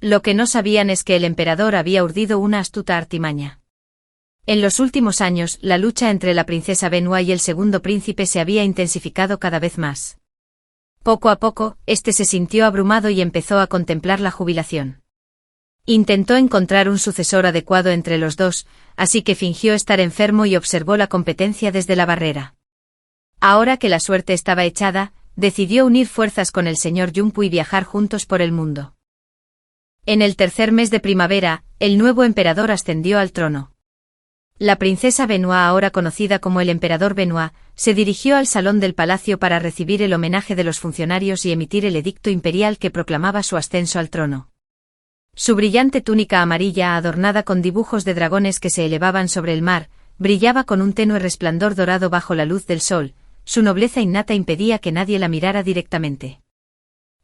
Lo que no sabían es que el emperador había urdido una astuta artimaña. En los últimos años, la lucha entre la princesa Benoit y el segundo príncipe se había intensificado cada vez más. Poco a poco, este se sintió abrumado y empezó a contemplar la jubilación. Intentó encontrar un sucesor adecuado entre los dos, así que fingió estar enfermo y observó la competencia desde la barrera. Ahora que la suerte estaba echada, decidió unir fuerzas con el señor Yunpu y viajar juntos por el mundo. En el tercer mes de primavera, el nuevo emperador ascendió al trono. La princesa Benoit, ahora conocida como el emperador Benoit, se dirigió al salón del palacio para recibir el homenaje de los funcionarios y emitir el edicto imperial que proclamaba su ascenso al trono. Su brillante túnica amarilla adornada con dibujos de dragones que se elevaban sobre el mar, brillaba con un tenue resplandor dorado bajo la luz del sol, su nobleza innata impedía que nadie la mirara directamente.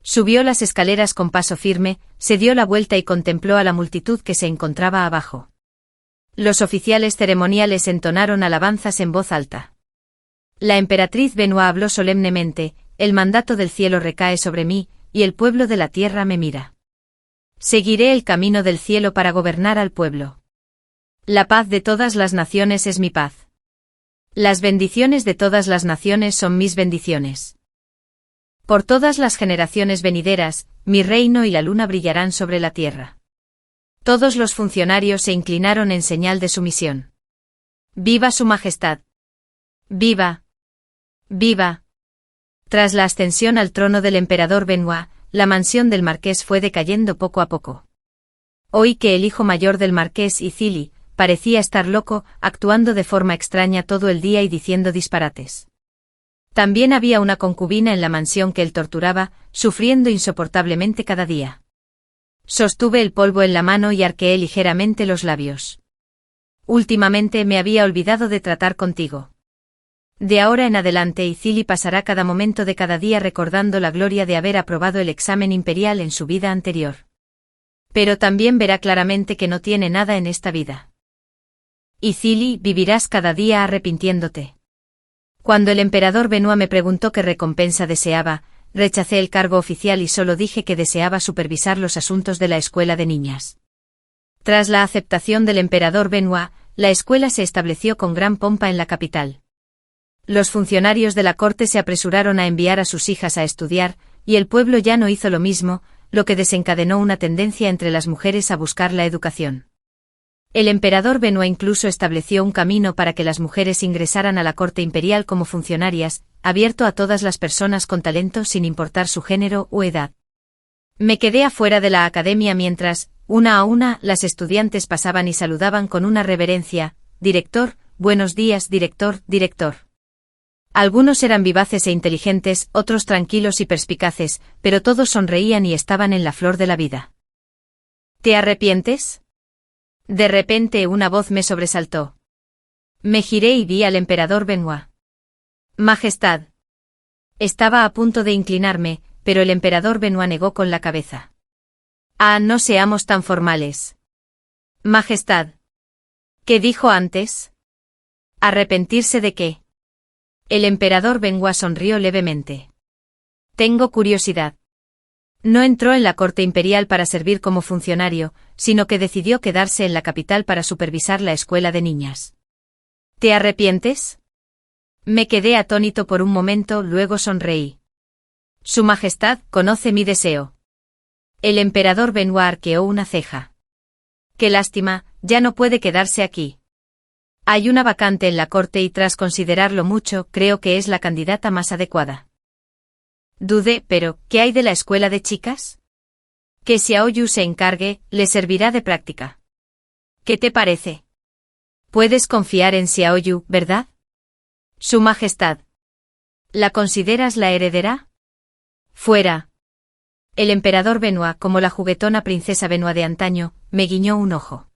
Subió las escaleras con paso firme, se dio la vuelta y contempló a la multitud que se encontraba abajo. Los oficiales ceremoniales entonaron alabanzas en voz alta. La emperatriz Benoit habló solemnemente, el mandato del cielo recae sobre mí, y el pueblo de la tierra me mira. Seguiré el camino del cielo para gobernar al pueblo. La paz de todas las naciones es mi paz. Las bendiciones de todas las naciones son mis bendiciones. Por todas las generaciones venideras, mi reino y la luna brillarán sobre la tierra. Todos los funcionarios se inclinaron en señal de sumisión. ¡Viva su majestad! ¡Viva! ¡Viva! Tras la ascensión al trono del emperador Benoit, la mansión del marqués fue decayendo poco a poco. Oí que el hijo mayor del marqués, Icili, parecía estar loco, actuando de forma extraña todo el día y diciendo disparates. También había una concubina en la mansión que él torturaba, sufriendo insoportablemente cada día. Sostuve el polvo en la mano y arqueé ligeramente los labios. Últimamente me había olvidado de tratar contigo. De ahora en adelante Icili pasará cada momento de cada día recordando la gloria de haber aprobado el examen imperial en su vida anterior. Pero también verá claramente que no tiene nada en esta vida. Icili, vivirás cada día arrepintiéndote. Cuando el emperador Benoit me preguntó qué recompensa deseaba, rechacé el cargo oficial y solo dije que deseaba supervisar los asuntos de la escuela de niñas. Tras la aceptación del emperador Benoit, la escuela se estableció con gran pompa en la capital. Los funcionarios de la corte se apresuraron a enviar a sus hijas a estudiar, y el pueblo ya no hizo lo mismo, lo que desencadenó una tendencia entre las mujeres a buscar la educación. El emperador Benoit incluso estableció un camino para que las mujeres ingresaran a la corte imperial como funcionarias, abierto a todas las personas con talento sin importar su género o edad. Me quedé afuera de la academia mientras, una a una, las estudiantes pasaban y saludaban con una reverencia, «Director, buenos días, director, director». Algunos eran vivaces e inteligentes, otros tranquilos y perspicaces, pero todos sonreían y estaban en la flor de la vida. ¿Te arrepientes? De repente una voz me sobresaltó. Me giré y vi al emperador Benoit. Majestad. Estaba a punto de inclinarme, pero el emperador Benoit negó con la cabeza. Ah, no seamos tan formales. Majestad. ¿Qué dijo antes? ¿Arrepentirse de qué? El emperador Benhua sonrió levemente. Tengo curiosidad. No entró en la corte imperial para servir como funcionario, sino que decidió quedarse en la capital para supervisar la escuela de niñas. ¿Te arrepientes? Me quedé atónito por un momento, luego sonreí. Su Majestad conoce mi deseo. El emperador Benhua arqueó una ceja. Qué lástima, ya no puede quedarse aquí. Hay una vacante en la corte y tras considerarlo mucho, creo que es la candidata más adecuada. Dudé, pero, ¿qué hay de la escuela de chicas? Que Xiaoyu se encargue, le servirá de práctica. ¿Qué te parece? Puedes confiar en Xiaoyu, ¿verdad? Su Majestad. ¿La consideras la heredera? Fuera. El emperador Benhua, como la juguetona princesa Benhua de antaño, me guiñó un ojo.